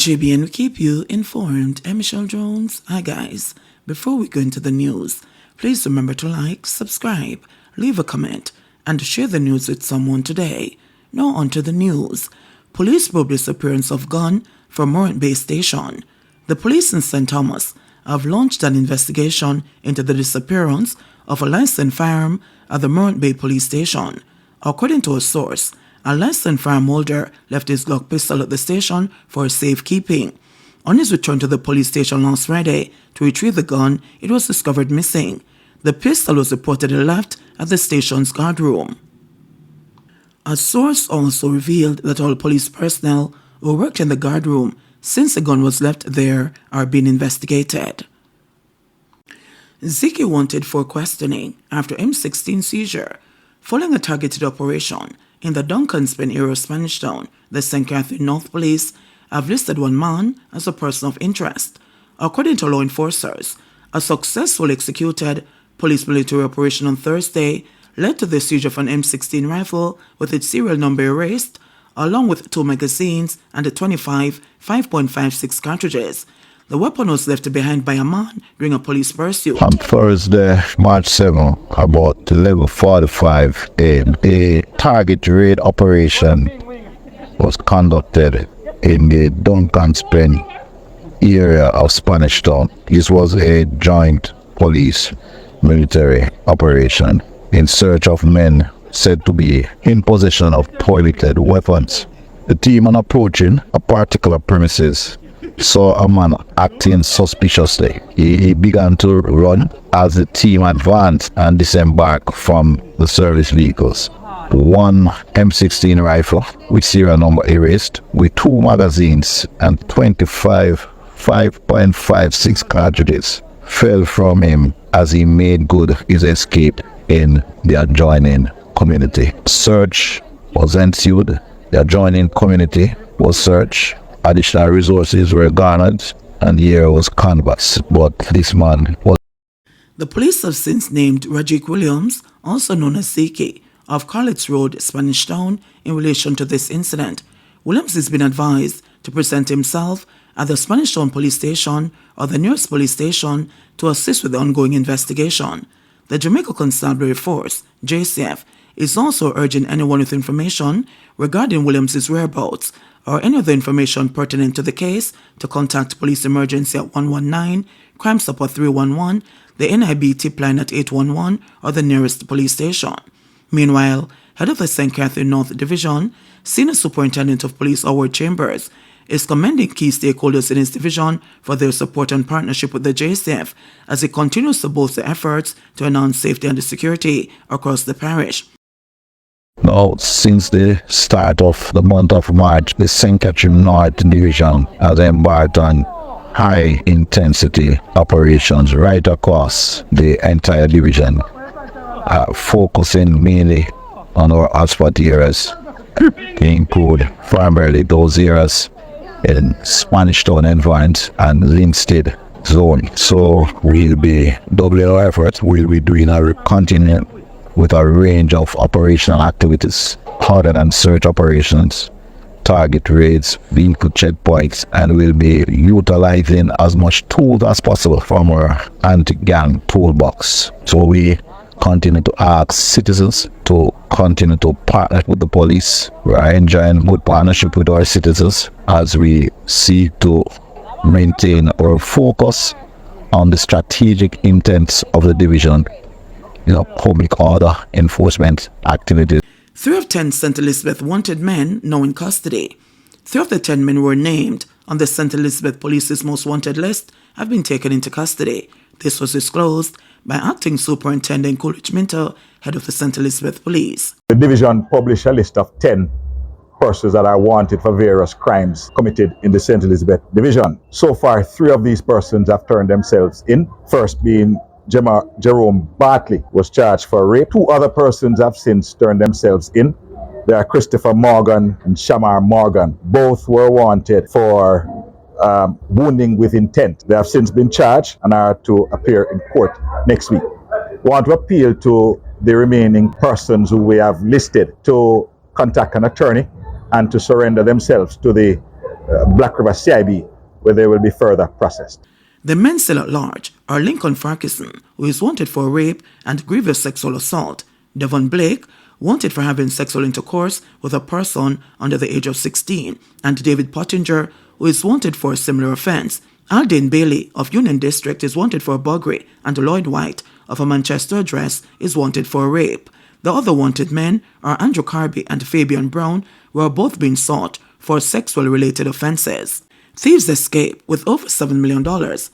JBNN will keep you informed. I'm Michelle Jones. Hi guys. Before we go into the news, please remember to like, subscribe, leave a comment, and share the news with someone today. Now on to the news. Police probe disappearance of gun from Morant Bay Station. The police in St. Thomas have launched an investigation into the disappearance of a licensed firearm at the Morant Bay Police Station. According to a source, a licensed firearm holder left his Glock pistol at the station for safekeeping. On his return to the police station last Friday to retrieve the gun, it was discovered missing. The pistol was reportedly left at the station's guard room. A source also revealed that all police personnel who worked in the guard room since the gun was left there are being investigated. Ziki wanted for questioning after M16 seizure. Following a targeted operation in the Duncan's Pen area of Spanish Town, the St. Catherine North Police have listed one man as a person of interest. According to law enforcers, a successfully executed police military operation on Thursday led to the seizure of an M16 rifle with its serial number erased, along with 2 magazines and the 25 5.56 cartridges. The weapon was left behind by a man during a police pursuit. On Thursday, March 7, about 11:45 a.m., a target raid operation was conducted in the Duncan's Pen area of Spanish Town. This was a joint police military operation in search of men said to be in possession of toileted weapons. The team, on approaching a particular premises, saw a man acting suspiciously. He began to run as the team advanced and disembarked from the service vehicles. One M16 rifle with serial number erased with 2 magazines and 25 5.56 cartridges fell from him as he made good his escape in the adjoining community. Search was ensued. The adjoining community was searched. Additional resources were garnered and the area was canvassed, but this man was... The police have since named Rck Williams, also known as Ziki, of Carlitz Road, Spanish Town, in relation to this incident. Williams has been advised to present himself at the Spanish Town Police Station or the nearest police station to assist with the ongoing investigation. The Jamaica Constabulary Force, JCF, is also urging anyone with information regarding Williams' whereabouts or any other information pertinent to the case to contact Police Emergency at 119, Crime Stop at 311, the NIB tip line at 811, or the nearest police station. Meanwhile, head of the St. Catherine North Division, Senior Superintendent of Police Howard Chambers, is commending key stakeholders in his division for their support and partnership with the JCF as it continues to bolster efforts to enhance safety and security across the parish. Now, since the start of the month of March, the St. Catherine North Division has embarked on high-intensity operations right across the entire division, focusing mainly on our hotspot areas. They include primarily those areas in Spanish Town environment and Linstead zone. So we'll be doubling our efforts. We'll be doing a continuing with a range of operational activities other than search operations, target raids, vehicle checkpoints, and we'll be utilizing as much tools as possible from our anti-gang toolbox. So we continue to ask citizens to continue to partner with the police. We are enjoying good partnership with our citizens as we seek to maintain our focus on the strategic intents of the division, public order enforcement activities. 3 of 10 St. Elizabeth wanted men now in custody. 3 of the 10 men were named on the St. Elizabeth Police's most wanted list have been taken into custody. This was disclosed by Acting Superintendent Coolidge Minter, head of the St. Elizabeth Police. The division published a list of 10 persons that are wanted for various crimes committed in the St. Elizabeth Division. So far, 3 of these persons have turned themselves in. First being Jerome Bartley was charged for rape. 2 other persons have since turned themselves in. They are Christopher Morgan and Shamar Morgan. Both were wanted for wounding with intent. They have since been charged and are to appear in court next week. We want to appeal to the remaining persons who we have listed to contact an attorney and to surrender themselves to the Black River CIB, where they will be further processed. The men still at large are Lincoln Ferguson, who is wanted for rape and grievous sexual assault, Devon Blake, wanted for having sexual intercourse with a person under the age of 16, and David Pottinger, who is wanted for a similar offence. Aldane Bailey of Union District is wanted for burglary, and Lloyd White of a Manchester address is wanted for rape. The other wanted men are Andrew Carby and Fabian Brown, who are both being sought for sexual-related offences. Thieves escape with over $7 million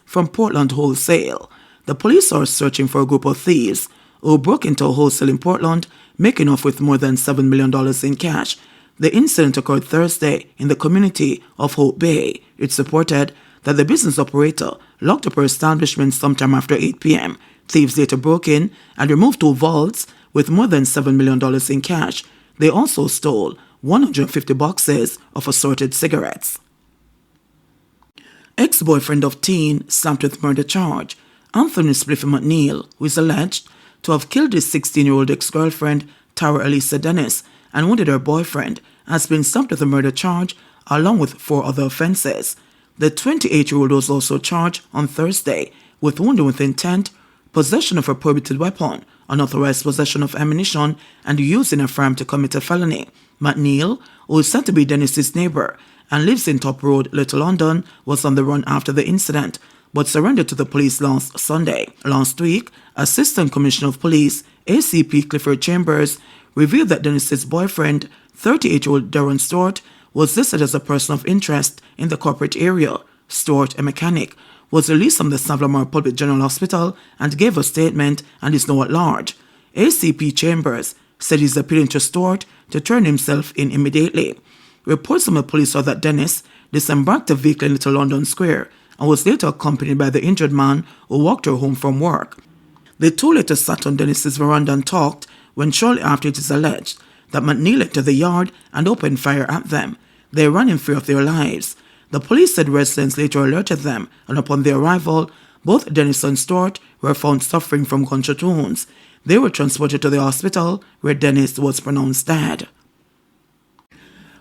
from Portland wholesale. The police are searching for a group of thieves who broke into a wholesale in Portland, making off with more than $7 million in cash. The incident occurred Thursday in the community of Hope Bay. It's reported that the business operator locked up her establishment sometime after 8 p.m. Thieves later broke in and removed 2 vaults with more than $7 million in cash. They also stole 150 boxes of assorted cigarettes. Ex-boyfriend of teen slapped with murder charge. Anthony Spliffy McNeil, who is alleged to have killed his 16-year-old ex-girlfriend, Tara Elisa Dennis, and wounded her boyfriend, has been slapped with a murder charge along with 4 other offences. The 28-year-old was also charged on Thursday with wounding with intent, possession of a prohibited weapon, unauthorized possession of ammunition, and using a firearm to commit a felony. McNeil, who is said to be Dennis's neighbour and lives in Top Road, Little London, was on the run after the incident, but surrendered to the police last Sunday. Last week, Assistant Commissioner of Police ACP Clifford Chambers revealed that Dennis's boyfriend, 38-year-old Darren Stewart, was listed as a person of interest in the corporate area. Stewart, a mechanic, was released from the Savlamar Public General Hospital and gave a statement and is now at large. ACP Chambers said he's appealing to Stewart to turn himself in immediately. Reports from the police are that Dennis disembarked a vehicle in Little London Square and was later accompanied by the injured man who walked her home from work. The two later sat on Dennis's veranda and talked when shortly after it is alleged that McNeil entered the yard and opened fire at them. They ran in fear of their lives. The police said residents later alerted them, and upon their arrival, both Dennis and Stewart were found suffering from gunshot wounds. They were transported to the hospital, where Dennis was pronounced dead.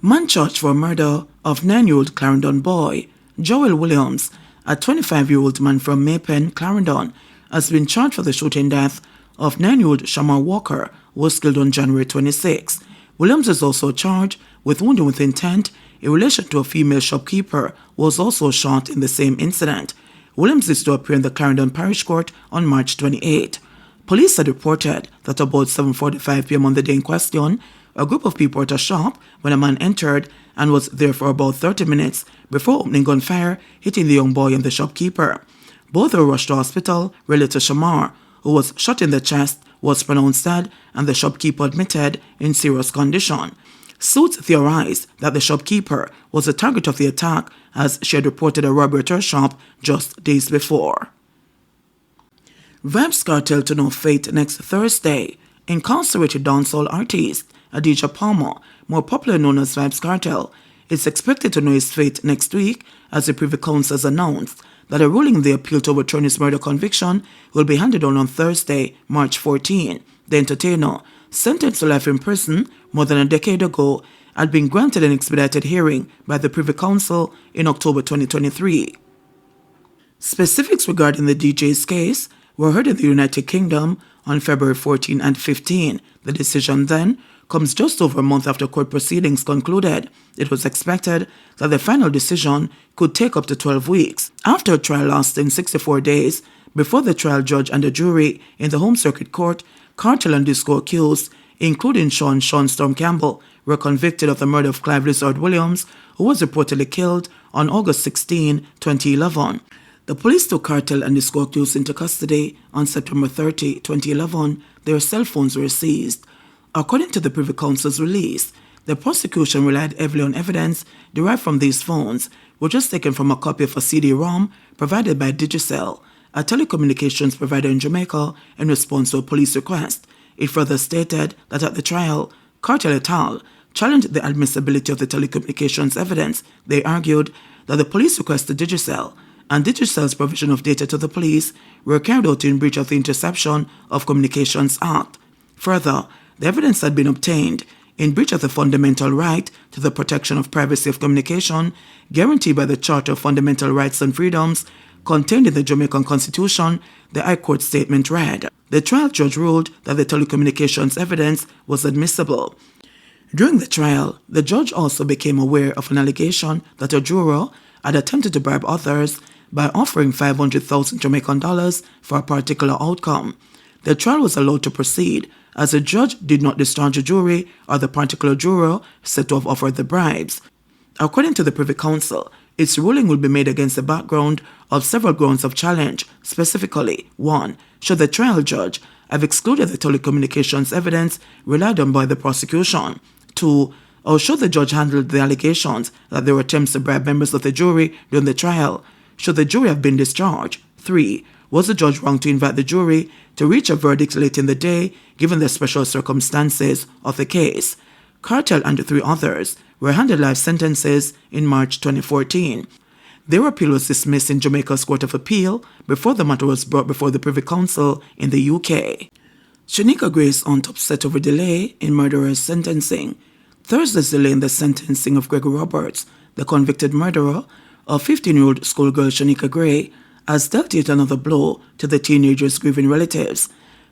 Man charged for murder of 9-year-old Clarendon boy. Joel Williams, a 25-year-old man from Maypen, Clarendon, has been charged for the shooting death of 9-year-old Shamar Walker, who was killed on January 26. Williams is also charged with wounding with intent in relation to a female shopkeeper who was also shot in the same incident. Williams is to appear in the Clarendon Parish Court on March 28. Police had reported that about 7:45 p.m. on the day in question, a group of people were at a shop when a man entered and was there for about 30 minutes before opening gunfire, hitting the young boy and the shopkeeper. Both were rushed to hospital, where little Shamar, who was shot in the chest, was pronounced dead, and the shopkeeper admitted in serious condition. Suits theorized that the shopkeeper was the target of the attack, as she had reported a robbery at her shop just days before. Vybz Cartel to know fate next Thursday. Incarcerated dancehall artist Adidja Palmer, more popularly known as Vybz Cartel, is expected to know his fate next week, as the Privy Council has announced that a ruling in the appeal to overturn his murder conviction will be handed down on Thursday, March 14. The entertainer, sentenced to life in prison more than a decade ago, had been granted an expedited hearing by the Privy Council in October 2023. Specifics regarding the DJ's case were heard in the United Kingdom on February 14 and 15. The decision then comes just over a month after court proceedings concluded. It was expected that the final decision could take up to 12 weeks. After a trial lasting 64 days, before the trial judge and the jury in the Home Circuit Court, Cartel and disco accused, including Sean Storm Campbell, were convicted of the murder of Clive Lizard Williams, who was reportedly killed on August 16, 2011. The police took Cartel and disco accused into custody on September 30, 2011. Their cell phones were seized. According to the Privy Council's release, the prosecution relied heavily on evidence derived from these phones, which was taken from a copy of a CD-ROM provided by Digicel, a telecommunications provider in Jamaica, in response to a police request. It further stated that at the trial, Cartel et al. Challenged the admissibility of the telecommunications evidence. They argued that the police requested Digicel, and Digicel's provision of data to the police were carried out in breach of the Interception of Communications Act. Further, the evidence had been obtained in breach of the fundamental right to the protection of privacy of communication guaranteed by the Charter of Fundamental Rights and Freedoms contained in the Jamaican Constitution, the High Court statement read. The trial judge ruled that the telecommunications evidence was admissible. During the trial, the judge also became aware of an allegation that a juror had attempted to bribe others by offering 500,000 Jamaican dollars for a particular outcome. The trial was allowed to proceed as the judge did not discharge the jury or the particular juror said to have offered the bribes. According to the Privy Council, its ruling will be made against the background of several grounds of challenge, specifically, 1. Should the trial judge have excluded the telecommunications evidence relied on by the prosecution? 2. Or should the judge handle the allegations that there were attempts to bribe members of the jury during the trial? Should the jury have been discharged? 3. Was the judge wrong to invite the jury to reach a verdict late in the day given the special circumstances of the case? Cartel and the 3 others were handed life sentences in March 2014. Their appeal was dismissed in Jamaica's Court of Appeal before the matter was brought before the Privy Council in the UK. Shanika Gray's aunt upset over delay in murderer's sentencing. Thursday's delay in the sentencing of Gregory Roberts, the convicted murderer of 15-year-old schoolgirl Shanika Gray, has dealt yet another blow to the teenager's grieving relatives.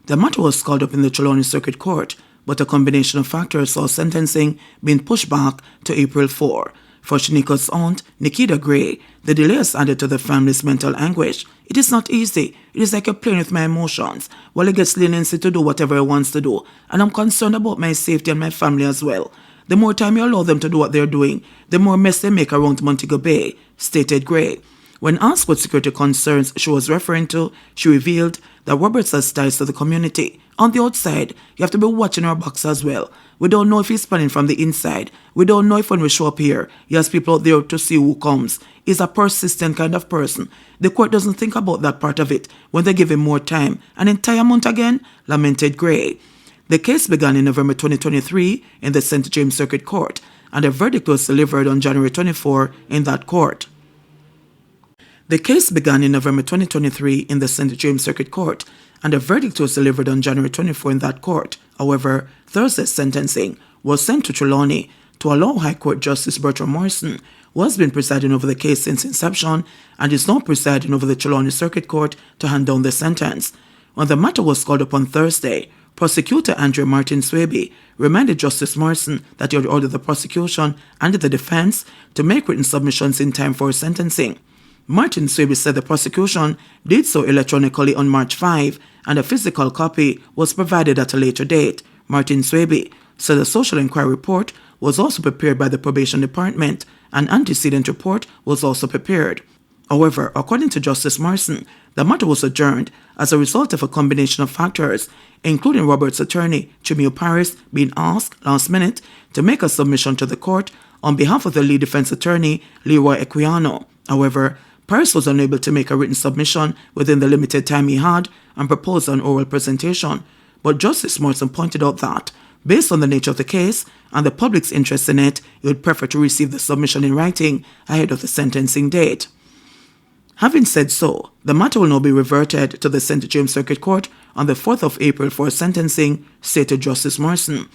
The matter was called up in the Trelawney Circuit Court, but a combination of factors saw sentencing being pushed back to April 4. For Shanika's aunt, Nikita Gray, the delay has added to the family's mental anguish. It is not easy. It is like you're playing with my emotions while he gets leniency to do whatever he wants to do, and I'm concerned about my safety and my family as well. The more time you allow them to do what they're doing, the more mess they make around Montego Bay, stated Gray. When asked what security concerns she was referring to, she revealed that Roberts has ties to the community. On the outside, you have to be watching our backs as well. We don't know if he's planning from the inside. We don't know if when we show up here, he has people out there to see who comes. He's a persistent kind of person. The court doesn't think about that part of it when they give him more time. An entire month again, lamented Gray. The case began in November 2023 in the St. James Circuit Court, and a verdict was delivered on January 24 in that court. The case began in November 2023 in the St. James Circuit Court, and a verdict was delivered on January 24 in that court. However, Thursday's sentencing was sent to Trelawney to allow High Court Justice Bertram Morrison, who has been presiding over the case since inception and is now presiding over the Trelawney Circuit Court, to hand down the sentence. When the matter was called up on Thursday, Prosecutor Andrew Martin Swaby reminded Justice Morrison that he had ordered the prosecution and the defense to make written submissions in time for sentencing. Martin Swaby said the prosecution did so electronically on March 5 and a physical copy was provided at a later date. Martin Swaby said the social inquiry report was also prepared by the probation department. An antecedent report was also prepared. However, according to Justice Morrison, the matter was adjourned as a result of a combination of factors, including Roberts' attorney, Chimio Paris, being asked last minute to make a submission to the court on behalf of the lead defense attorney, Leroy Equiano. However, Paris was unable to make a written submission within the limited time he had and proposed an oral presentation. But Justice Morrison pointed out that, based on the nature of the case and the public's interest in it, he would prefer to receive the submission in writing ahead of the sentencing date. Having said so, the matter will now be reverted to the St. James Circuit Court on the 4th of April for sentencing, stated Justice Morrison.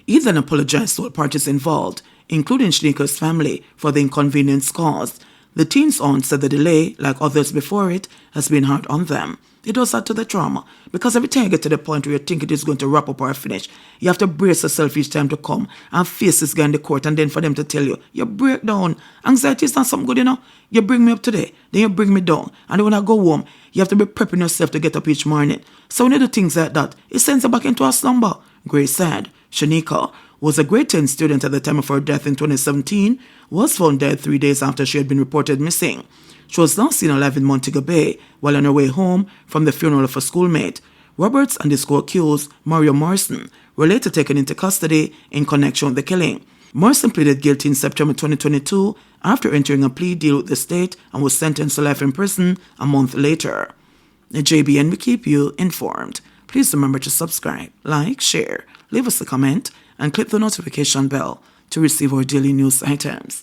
He then apologized to all parties involved, including Shanika's family, for the inconvenience caused. The teen's aunt said the delay, like others before it, has been hard on them. It does add to the trauma, because every time you get to the point where you think it is going to wrap up or finish, you have to brace yourself each time to come and face this guy in the court, and then for them to tell you, you break down. Anxiety is not something good, you know. You bring me up today, then you bring me down, and then when I go home, you have to be prepping yourself to get up each morning. So when you do things like that, it sends you back into a slumber. Gray said. Shanika was a grade 10 student at the time of her death in 2017, was found dead 3 days after she had been reported missing. She was last seen alive in Montego Bay while on her way home from the funeral of a schoolmate. Roberts and his co-accused, Mario Morrison, were later taken into custody in connection with the killing. Morrison pleaded guilty in September 2022 after entering a plea deal with the state and was sentenced to life in prison a month later. The JBN will keep you informed. Please remember to subscribe, like, share, leave us a comment, and click the notification bell to receive our daily news items.